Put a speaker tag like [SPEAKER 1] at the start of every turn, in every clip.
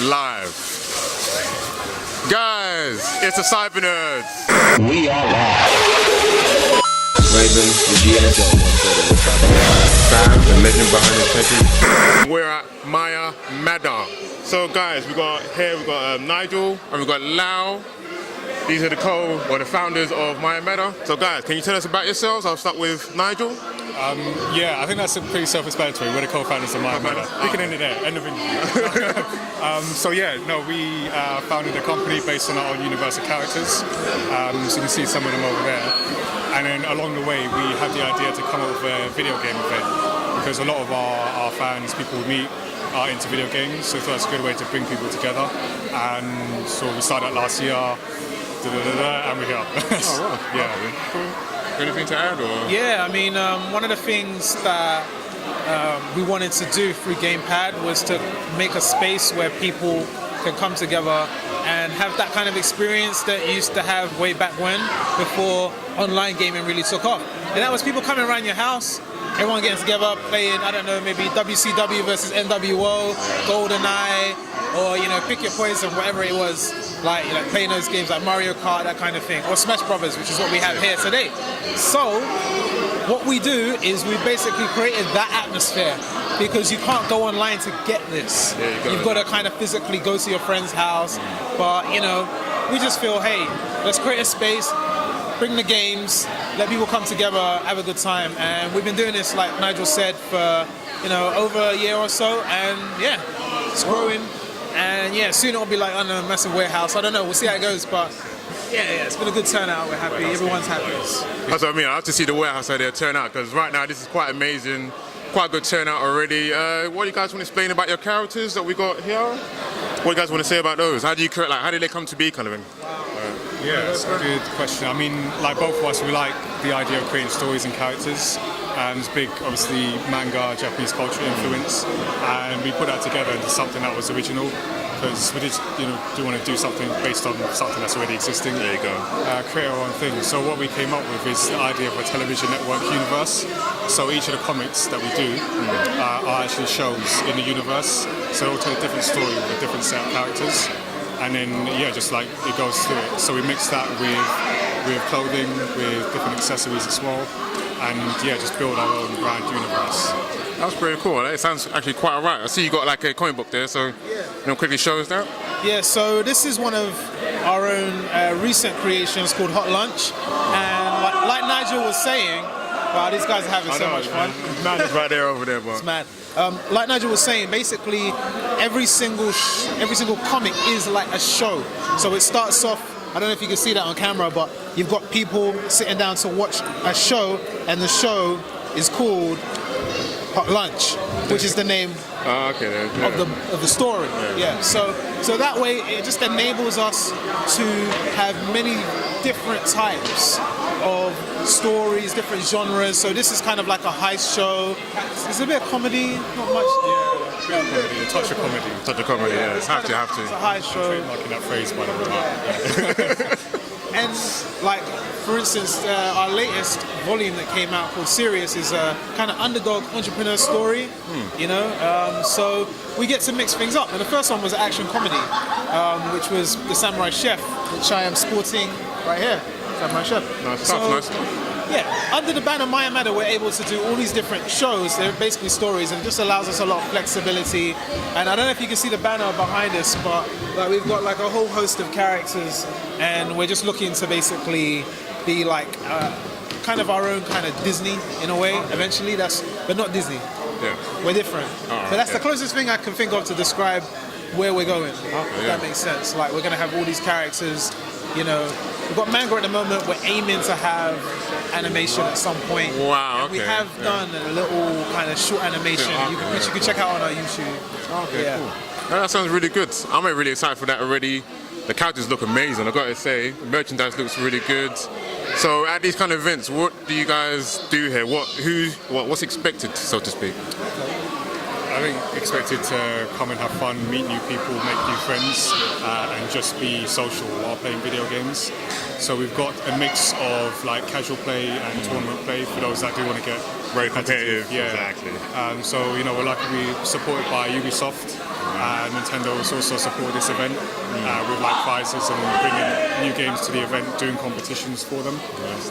[SPEAKER 1] live. Guys, it's the CYBERNERDS.
[SPEAKER 2] We are live. Raven, the GSO,
[SPEAKER 1] Sam, the legend behind the checkers. We're at Mayamada. So guys, we got Nigel and we got Lau. These are the founders of Mayamada. So guys, can you tell us about yourselves? I'll start with Nigel.
[SPEAKER 3] Yeah, I think that's pretty self-explanatory. We're the co-founders of Mayamada. We can end it there. End of interview. We founded a company based on our own universe of characters. So you can see some of them over there. And then along the way, we had the idea to come up with a video game event because a lot of our fans, people we meet, are into video games. So we thought it's a good way to bring people together. And so we started last year, and we're here.
[SPEAKER 1] Oh, right.
[SPEAKER 3] Yeah.
[SPEAKER 1] Cool. Anything to add? Or?
[SPEAKER 4] Yeah, I mean, one of the things that we wanted to do through GamePad was to make a space where people can come together and have that kind of experience that you used to have way back when, before online gaming really took off. And that was people coming around your house, everyone getting together, playing, I don't know, maybe WCW versus NWO, GoldenEye, or, you know, pick your poison, whatever it was, like playing those games like Mario Kart, that kind of thing, or Smash Brothers, which is what we have here today. So what we do is we basically created that atmosphere, because you can't go online to get this.
[SPEAKER 1] Yeah,
[SPEAKER 4] You've got to kind of physically go to your friend's house. But, you know, we just feel, hey, let's create a space, bring the games, let people come together, have a good time. And we've been doing this, like Nigel said, for, you know, over a year or so. And yeah, it's growing. And yeah, soon it'll be like on a massive warehouse. I don't know, we'll see how it goes. But yeah, it's been a good turnout. We're happy, everyone's happy.
[SPEAKER 1] That's what I mean. I have to see the warehouse how they turn out, because right now this is quite amazing. Quite a good turnout already. What do you guys want to explain about your characters that we got here? What do you guys want to say about those? How do you create, how did they come to be, kind of thing?
[SPEAKER 3] Yeah, that's a good question. I mean, like both of us, we like the idea of creating stories and characters. And it's big, obviously, manga, Japanese culture influence. And we put that together into something that was original, because we did, do want to do something based on something that's already existing.
[SPEAKER 1] There you go.
[SPEAKER 3] Create our own thing. So what we came up with is the idea of a television network universe. So each of the comics that we do are actually shows in the universe. So they'll tell a different story with a different set of characters. And then, yeah, just like it goes through it. So we mix that with clothing, with different accessories as well. And yeah, just build our own brand universe.
[SPEAKER 1] That's pretty cool. It sounds actually quite alright. I see you got like a comic book there, so quickly show us that.
[SPEAKER 4] Yeah, so this is one of our own recent creations called Hot Lunch. And like Nigel was saying, wow, these guys are having so much fun.
[SPEAKER 1] Man is right there over there, bro.
[SPEAKER 4] It's mad. Like Nigel was saying, basically every single comic is like a show. So it starts off, I don't know if you can see that on camera, but you've got people sitting down to watch a show, and the show is called Hot Lunch, which is the name of the story. Yeah. So that way it just enables us to have many different types of stories, different genres. So this is kind of like a heist show. It's a bit of comedy, not much.
[SPEAKER 3] Yeah, a touch of comedy.
[SPEAKER 1] Touch of comedy, yeah. Have to.
[SPEAKER 4] It's a heist show.
[SPEAKER 3] Trademarking that phrase, by the way.
[SPEAKER 4] And like, for instance, our latest volume that came out called Serious is a kind of underdog entrepreneur story, so we get to mix things up. And the first one was action comedy, which was The Samurai Chef, which I am sporting right here. Samurai Chef.
[SPEAKER 1] Nice stuff.
[SPEAKER 4] Yeah, under the banner Mayamada, we're able to do all these different shows. They're basically stories, and it just allows us a lot of flexibility. And I don't know if you can see the banner behind us, but like, we've got like a whole host of characters, and we're just looking to basically be like kind of our own kind of Disney in a way. Eventually, but not Disney.
[SPEAKER 1] Yeah,
[SPEAKER 4] we're different. But that's the closest thing I can think of to describe where we're going. If that makes sense. Like, we're gonna have all these characters. We've got manga at the moment. We're aiming to have animation at some point.
[SPEAKER 1] Wow,
[SPEAKER 4] okay. We have done a little kind of short animation, which you can check out on our YouTube.
[SPEAKER 1] Okay, cool. That sounds really good. I'm really excited for that already. The characters look amazing, I've got to say. The merchandise looks really good. So at these kind of events, what do you guys do here? What's expected, so to speak?
[SPEAKER 3] I think expected to come and have fun, meet new people, make new friends, and just be social while playing video games. So we've got a mix of like casual play and tournament play for those that do want to get
[SPEAKER 1] Very competitive.
[SPEAKER 3] Yeah.
[SPEAKER 1] Exactly.
[SPEAKER 3] So we're lucky to be supported by Ubisoft. Nintendo has also supported this event with like prizes and bringing new games to the event, doing competitions for them.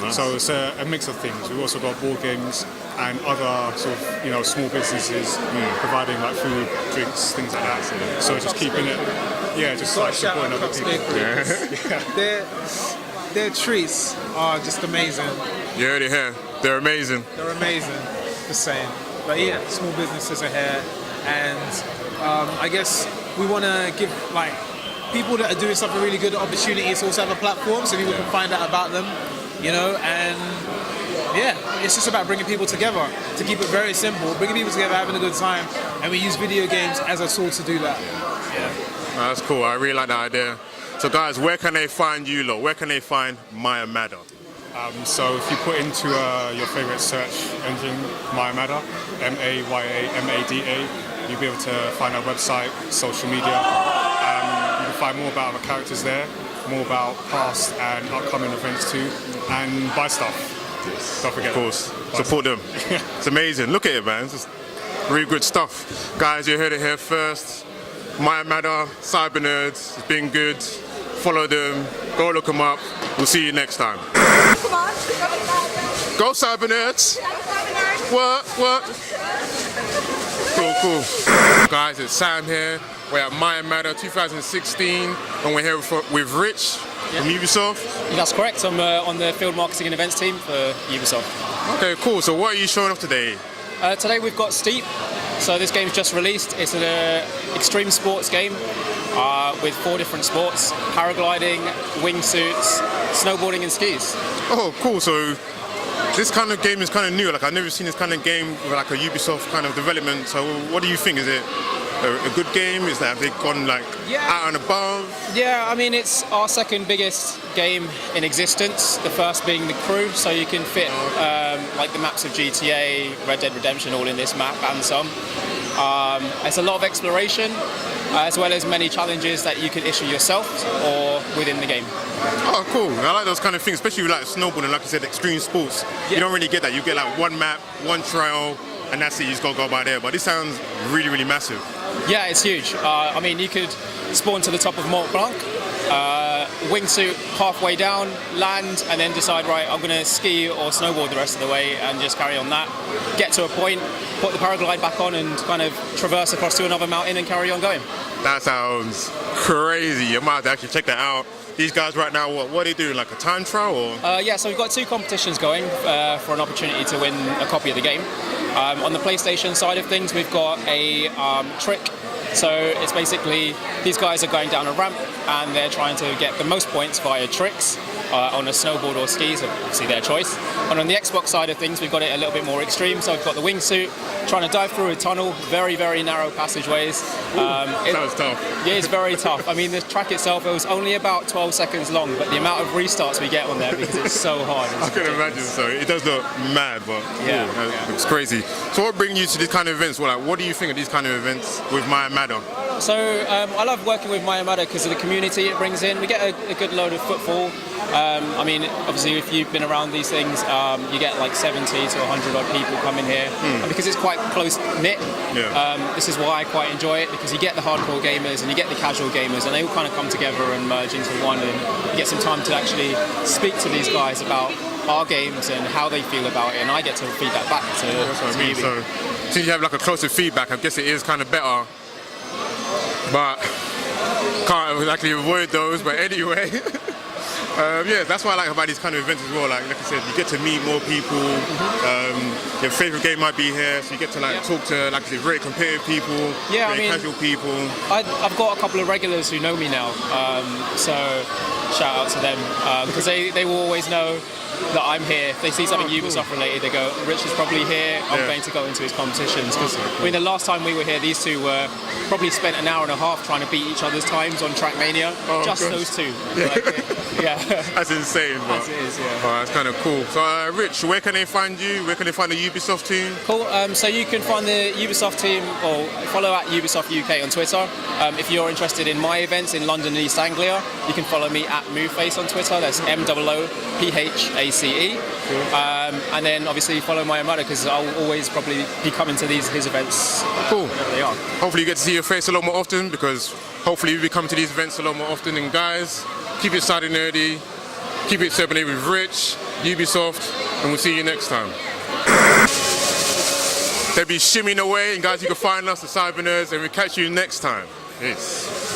[SPEAKER 1] Nice.
[SPEAKER 3] So it's a mix of things. We've also got board games and other sort of small businesses providing like food, drinks, things like that. So just keeping it, just like supporting other people.
[SPEAKER 4] Their treats are just amazing.
[SPEAKER 1] You heard it here. They're amazing.
[SPEAKER 4] They're amazing. Just saying. But yeah, small businesses are here, and I guess we want to give like people that are doing something really good opportunities to also have a platform so people can find out about them, and it's just about bringing people together, to keep it very simple, bringing people together, having a good time, and we use video games as a tool to do that.
[SPEAKER 1] That's cool. I really like that idea. So guys, where can they find you lot? Where can they find Mayamada?
[SPEAKER 3] So if you put into your favorite search engine, Mayamada, Mayamada, you'll be able to find our website, social media. You can find more about our characters there, more about past and upcoming events too, and buy stuff. Don't forget.
[SPEAKER 1] Of course. Support them. It's amazing. Look at it, man. It's just really good stuff. Guys, you heard it here first. Mayamada, CYBERNERDS, it's been good. Follow them. Go look them up. We'll see you next time.
[SPEAKER 5] Come on.
[SPEAKER 1] Go CYBERNERDS. What? Cool. Guys, it's Sam here. We're at Mayamada 2016, and we're here with Rich from Ubisoft.
[SPEAKER 6] That's correct. I'm on the field marketing and events team for Ubisoft.
[SPEAKER 1] Okay, cool. So what are you showing off today?
[SPEAKER 6] Today we've got Steep. So this game's just released. It's an extreme sports game with 4 different sports: paragliding, wingsuits, snowboarding, and skis.
[SPEAKER 1] Oh, cool. So this kind of game is kind of new. Like I've never seen this kind of game with like a Ubisoft kind of development. So what do you think? Is it a good game? Is that have they gone like out and above?
[SPEAKER 6] Yeah, I mean it's our second biggest game in existence. The first being The Crew. So you can fit like the maps of GTA, Red Dead Redemption all in this map and some. It's a lot of exploration, as well as many challenges that you could issue yourself or within the game.
[SPEAKER 1] Oh, cool. I like those kind of things, especially with like snowboarding, like I said, extreme sports. You don't really get that. You get like one map, one trail, and that's it. You just gotta go by there. But this sounds really, really massive.
[SPEAKER 6] Yeah, it's huge. I mean, you could spawn to the top of Mont Blanc, wingsuit halfway down, land, and then decide, right, I'm gonna ski or snowboard the rest of the way and just carry on that. Get to a point, put the paraglide back on and kind of traverse across to another mountain and carry on going.
[SPEAKER 1] That sounds crazy. You might have to actually check that out. These guys right now, what are they doing? Like a time trial or?
[SPEAKER 6] Yeah, so we've got 2 competitions going for an opportunity to win a copy of the game. On the PlayStation side of things, we've got a trick. So it's basically these guys are going down a ramp and they're trying to get the most points via tricks on a snowboard or skis, obviously their choice. And on the Xbox side of things, we've got it a little bit more extreme. So we've got the wingsuit, trying to dive through a tunnel, very, very narrow passageways.
[SPEAKER 1] Sounds tough.
[SPEAKER 6] Yeah, it's very tough. I mean, the track itself, it was only about 12 seconds long, but the amount of restarts we get on there because it's so hard.
[SPEAKER 1] I can imagine. So it does look mad, but it's crazy. So what brings you to these kind of events? Well, like, what do you think of these kind of events with Mayamada?
[SPEAKER 6] So I love working with Mayamada because of the community it brings in. We get a good load of footfall. I mean, obviously, if you've been around these things, you get like 70 to 100 odd people coming here. And because it's quite close knit, this is why I quite enjoy it, because you get the hardcore gamers and you get the casual gamers, and they all kind of come together and merge into one, and you get some time to actually speak to these guys about our games and how they feel about it, and I get to feed that back to
[SPEAKER 1] That's what I mean.
[SPEAKER 6] you.
[SPEAKER 1] So since you have like a closer feedback, I guess it is kind of better. But can't exactly avoid those. But anyway, that's what I like about these kind of events as well. Like I said, you get to meet more people. Your favorite game might be here, so you get to talk to, like I said, very competitive people, very casual people.
[SPEAKER 6] I've got a couple of regulars who know me now, so shout out to them because they will always know that I'm here. If they see something Ubisoft related, they go, Rich is probably here, I'm going to go into his competitions. Because I mean, the last time we were here, these two were probably spent an hour and a half trying to beat each other's times on Trackmania.
[SPEAKER 1] Oh,
[SPEAKER 6] Just
[SPEAKER 1] gosh.
[SPEAKER 6] those two.
[SPEAKER 1] Yeah.
[SPEAKER 6] Like, yeah.
[SPEAKER 1] That's insane, but
[SPEAKER 6] As it is, yeah.
[SPEAKER 1] oh, that's kind of cool. So, Rich, where can they find you? Where can they find the Ubisoft team?
[SPEAKER 6] Cool. So you can find the Ubisoft team, or follow at Ubisoft UK on Twitter. If you're interested in my events in London and East Anglia, you can follow me at MoveFace on Twitter. That's MOOPHACE. And then obviously follow Mayamada, because I'll always probably be coming to his events.
[SPEAKER 1] Cool.
[SPEAKER 6] Wherever they are.
[SPEAKER 1] Hopefully you get to see your face a lot more often, because hopefully you'll be coming to these events a lot more often. And guys, keep it side nerdy, keep it cybernetic with Rich, Ubisoft, and we'll see you next time. They'll be shimmying away, and guys, you can find us at CYBERNERDS, and we'll catch you next time. Peace.